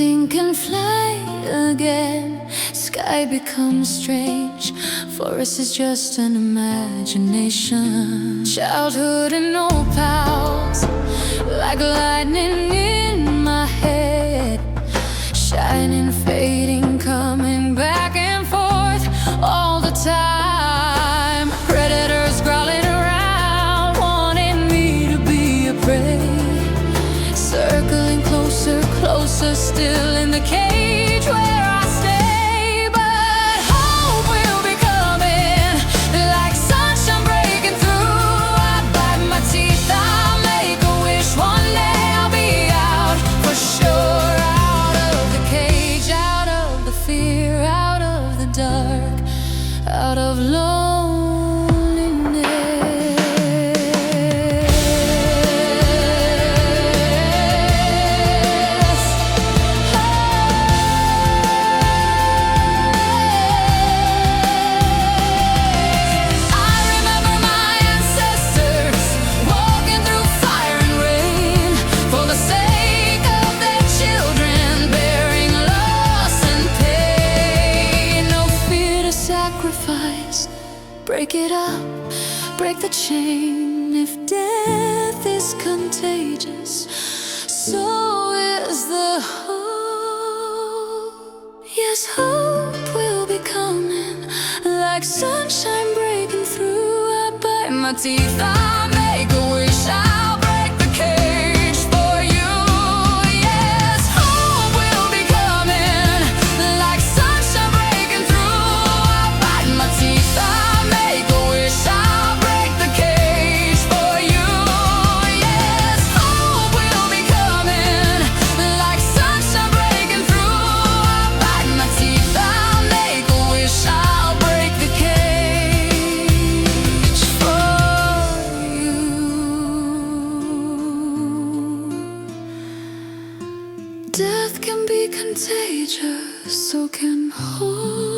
Everything can fly again. Sky becomes strange. Forest is just an imagination. Childhood and old pals, like lightning in my head, shining, fading, coming back and forth all the time. Predators growling around, wanting me to be a prey, circling closer, closer still in the cage where I stay. But hope will be coming, like sunshine breaking through. I bite my teeth, I'll make a wish. One day I'll be out for sure, out of the cage, out of the fear, out of the dark, out of break it up, break the chain. If death is contagious, so is the hope. Yes, hope will be coming, like sunshine breaking through. I bite my teeth, I make a wish, I'll break the cage for you. Yes, hope will be coming, like sunshine breaking through. I bite my teeth, death can be contagious, so can hope.